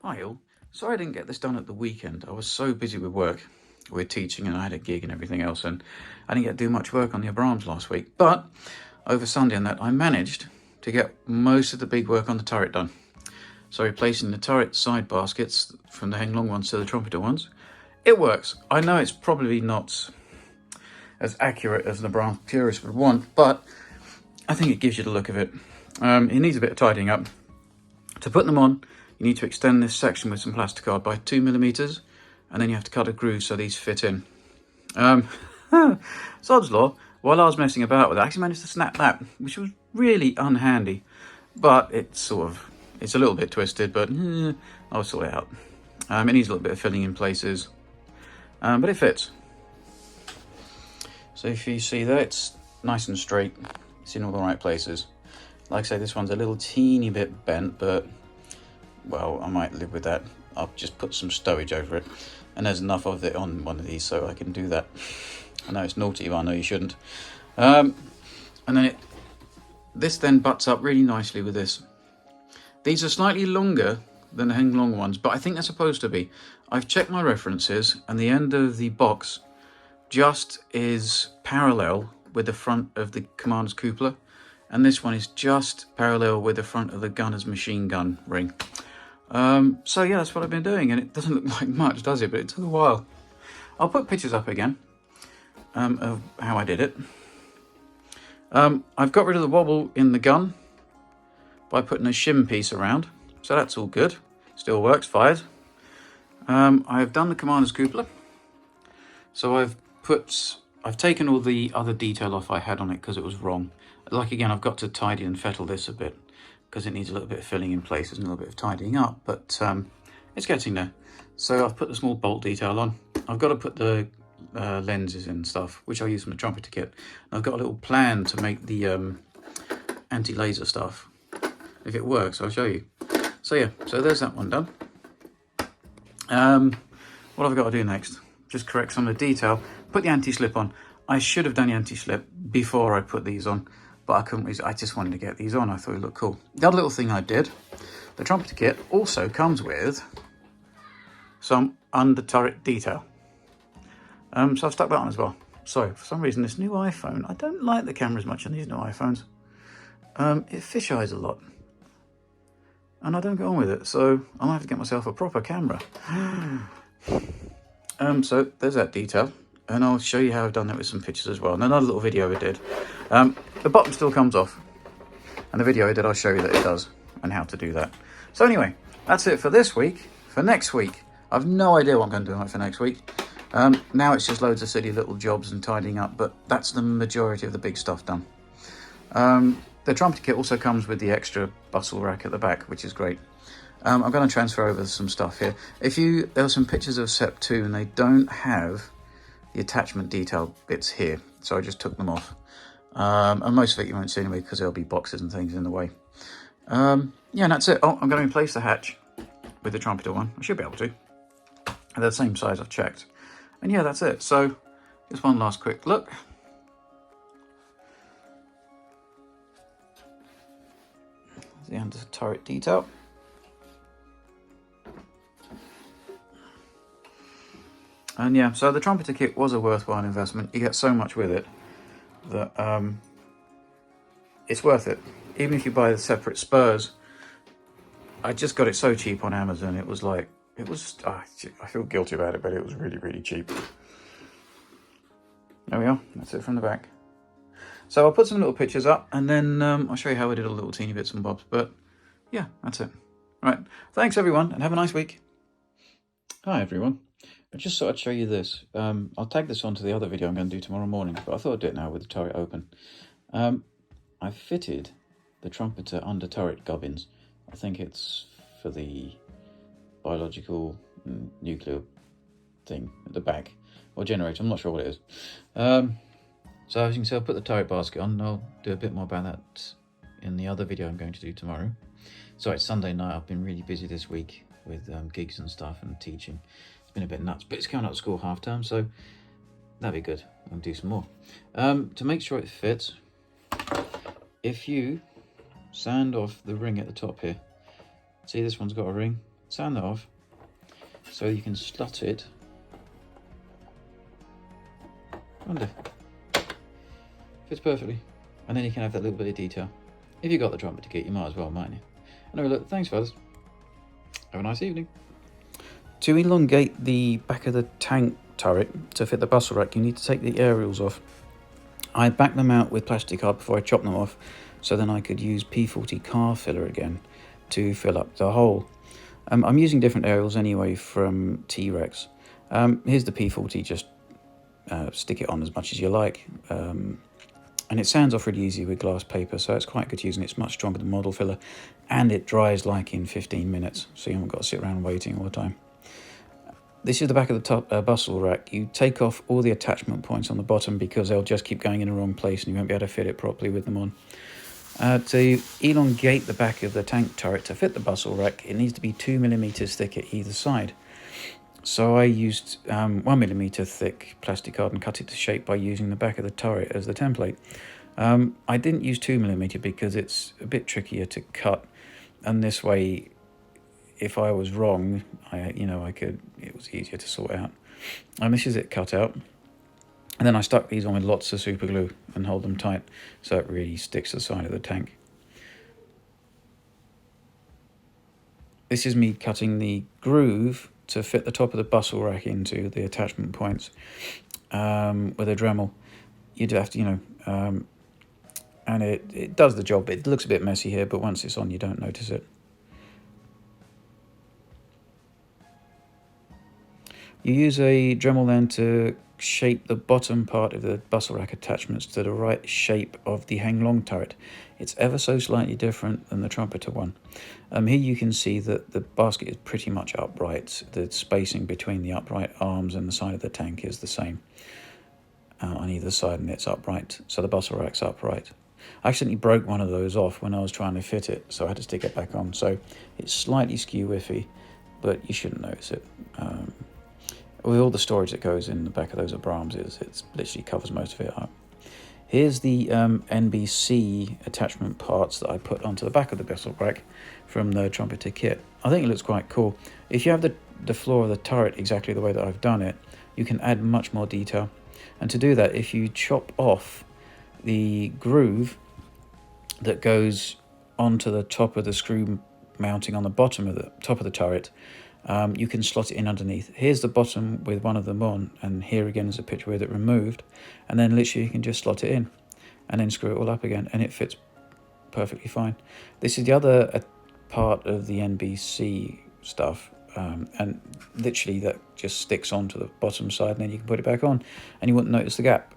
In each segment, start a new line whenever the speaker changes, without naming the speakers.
Hi all. Sorry I didn't get this done at the weekend. I was so busy with work, with teaching, and I had a gig and everything else, and I didn't get to do much work on the Abrams last week. But over Sunday and that, I managed to get most of the big work on the turret done. So replacing the turret side baskets from the Heng Long ones to the trumpeter ones. It works. I know it's probably not as accurate as an Abrams purist would want, but I think it gives you the look of it. It needs a bit of tidying up. To put them on, you need to extend this section with some plasticard by 2mm, and then you have to cut a groove so these fit in. Sod's law, while I was messing about with it, I actually managed to snap that, which was really unhandy. But it's a little bit twisted, but I'll sort it out. It needs a little bit of filling in places, but it fits. So if you see that, it's nice and straight. It's in all the right places. Like I say, this one's a little teeny bit bent, but well, I might live with that. I'll just put some stowage over it, and there's enough of it on one of these so I can do that. I know it's naughty, but I know you shouldn't. And then this then butts up really nicely with this. These are slightly longer than the Heng Long ones, but I think they're supposed to be. I've checked my references, and the end of the box just is parallel with the front of the commander's cupola, and this one is just parallel with the front of the gunner's machine gun ring. So yeah, that's what I've been doing, and it doesn't look like much, does it? But it took a while. I'll put pictures up again of how I did it. I've got rid of the wobble in the gun by putting a shim piece around, so that's all good. Still works, fires. I've done the commander's cupola, so I've taken all the other detail off I had on it because it was wrong. Like again, I've got to tidy and fettle this a bit because it needs a little bit of filling in places and a little bit of tidying up, but it's getting there. So I've put the small bolt detail on. I've got to put the lenses and stuff, which I use from the trumpeter kit. And I've got a little plan to make the anti-laser stuff. If it works, I'll show you. So yeah, so there's that one done. What have I got to do next? Just correct some of the detail. Put the anti-slip on. I should have done the anti-slip before I put these on, but I couldn't. I just wanted to get these on. I thought it looked cool. The other little thing I did, the trumpeter kit also comes with some under turret detail. So I've stuck that on as well. So for some reason, this new iPhone, I don't like the camera as much on these new iPhones. It fisheyes a lot, and I don't get on with it. So I'll have to get myself a proper camera. So there's that detail, and I'll show you how I've done that with some pictures as well. And another little video I did. The bottom still comes off, and the video I did, I'll show you that it does and how to do that. So anyway, that's it for this week. For next week, I've no idea what I'm going to do for next week. Now it's just loads of silly little jobs and tidying up, but that's the majority of the big stuff done. The trumpeter kit also comes with the extra bustle rack at the back, which is great. I'm going to transfer over some stuff here. There are some pictures of SEP 2, and they don't have the attachment detail bits here, so I just took them off. And most of it you won't see anyway, because there'll be boxes and things in the way. Yeah, and that's it. Oh, I'm going to replace the hatch with the trumpeter one. I should be able to. They're the same size, I've checked. And yeah, that's it. So just one last quick look. The under turret detail. And yeah, so the trumpeter kit was a worthwhile investment. You get so much with it that it's worth it. Even if you buy the separate spurs, I just got it so cheap on Amazon. It was like, I feel guilty about it, but it was really, really cheap. There we are. That's it from the back. So I'll put some little pictures up, and then I'll show you how I did all the little teeny bits and bobs. But yeah, that's it. All right. Thanks, everyone, and have a nice week. Hi, everyone. I just thought I'd show you this. I'll tag this onto the other video I'm going to do tomorrow morning, but I thought I'd do it now with the turret open. I've fitted the trumpeter under turret gubbins. I think it's for the biological nuclear thing at the back, or generator, I'm not sure what it is. So as you can see, I'll put the turret basket on, and I'll do a bit more about that in the other video I'm going to do tomorrow. Sorry, it's Sunday night. I've been really busy this week with gigs and stuff and teaching. It's been a bit nuts, but it's coming up to school half term, so that'd be good. I'll do some more. To make sure it fits, if you sand off the ring at the top here, see this one's got a ring? sand that off so you can slot it under. Fits perfectly. And then you can have that little bit of detail. If you've got the trumpeter kit, you might as well, mightn't you? Anyway, look, thanks fellas. Have a nice evening. To elongate the back of the tank turret to fit the bustle rack, you need to take the aerials off. I backed them out with plastic card before I chopped them off, so then I could use P40 car filler again to fill up the hole. I'm using different aerials anyway from T-Rex. Here's the P40, just stick it on as much as you like. And it sands off really easy with glass paper, so it's quite good using. It's much stronger than model filler, and it dries like in 15 minutes, so you haven't got to sit around waiting all the time. This is the back of the top bustle rack. You take off all the attachment points on the bottom because they'll just keep going in the wrong place and you won't be able to fit it properly with them on. To elongate the back of the tank turret to fit the bustle rack, it needs to be 2mm thick at either side. So I used 1mm thick plastic card and cut it to shape by using the back of the turret as the template. I didn't use 2mm because it's a bit trickier to cut, and this way, if I was wrong, it was easier to sort out. And this is it cut out. And then I stuck these on with lots of super glue and hold them tight so it really sticks to the side of the tank. This is me cutting the groove to fit the top of the bustle rack into the attachment points with a Dremel. You'd have to, and it does the job. It looks a bit messy here, but once it's on, you don't notice it. You use a Dremel then to shape the bottom part of the bustle rack attachments to the right shape of the Heng Long turret. It's ever so slightly different than the trumpeter one. Here you can see that the basket is pretty much upright. The spacing between the upright arms and the side of the tank is the same on either side, and it's upright, so the bustle rack's upright. I accidentally broke one of those off when I was trying to fit it, so I had to stick it back on. So it's slightly skew-whiffy, but you shouldn't notice it. With all the storage that goes in the back of those Abrams, it literally covers most of it up. Here's the NBC attachment parts that I put onto the back of the bustle rack from the trumpeter kit. I think it looks quite cool. If you have the floor of the turret exactly the way that I've done it, you can add much more detail. And to do that, if you chop off the groove that goes onto the top of the screw mounting on the bottom of the top of the turret, you can slot it in underneath. Here's the bottom with one of them on, and here again is a picture with it removed, and then literally you can just slot it in and then screw it all up again, and it fits perfectly fine. This is the other part of the NBC stuff, and literally that just sticks onto the bottom side, and then you can put it back on and you wouldn't notice the gap.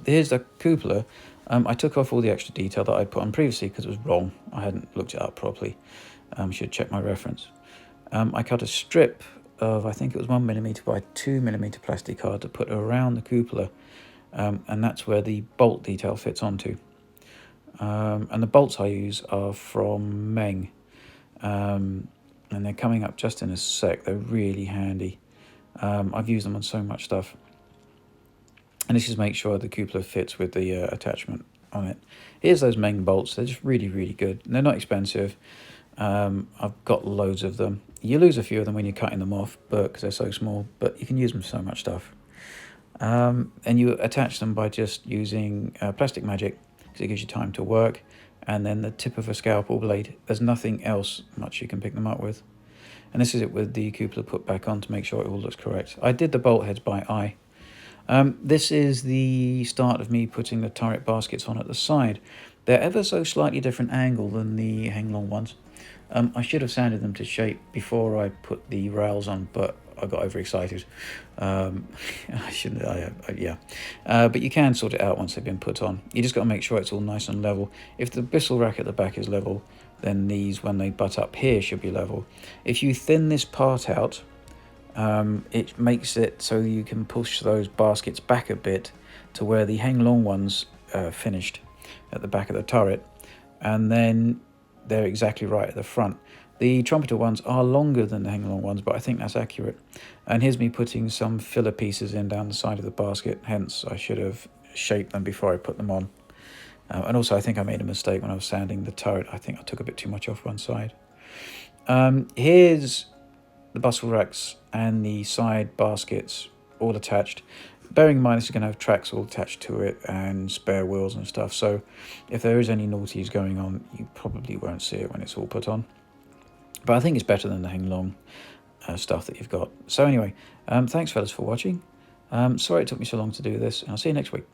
Here's the cupola. I took off all the extra detail that I'd put on previously because it was wrong. I hadn't looked it up properly. Should check my reference. I cut a strip of, I think it was 1mm by 2mm plastic card to put around the cupola, and that's where the bolt detail fits onto. And the bolts I use are from Meng, and they're coming up just in a sec. They're really handy. I've used them on so much stuff. And this is make sure the cupola fits with the attachment on it. Here's those Meng bolts. They're just really, really good. And they're not expensive. I've got loads of them. You lose a few of them when you're cutting them off, because they're so small, but you can use them for so much stuff. And you attach them by just using plastic magic, because it gives you time to work, and then the tip of a scalpel blade. There's nothing else much you can pick them up with. And this is it with the cupola put back on to make sure it all looks correct. I did the bolt heads by eye. This is the start of me putting the turret baskets on at the side. They're ever so slightly different angle than the Heng Long ones. I should have sanded them to shape before I put the rails on, but I got overexcited. I shouldn't, yeah. But you can sort it out once they've been put on. You just got to make sure it's all nice and level. If the bustle rack at the back is level, then these, when they butt up here, should be level. If you thin this part out, it makes it so you can push those baskets back a bit to where the Heng Long ones finished at the back of the turret, and then they're exactly right at the front. The trumpeter ones are longer than the Heng Long ones, but I think that's accurate. And here's me putting some filler pieces in down the side of the basket, hence I should have shaped them before I put them on. And also I think I made a mistake when I was sanding the turret. I think I took a bit too much off one side. Here's the bustle racks and the side baskets all attached. Bearing in mind this is going to have tracks all attached to it and spare wheels and stuff, so if there is any naughties going on, you probably won't see it when it's all put on. But I think it's better than the hang long stuff that you've got. So anyway, thanks fellas for watching. Sorry it took me so long to do this, and I'll see you next week.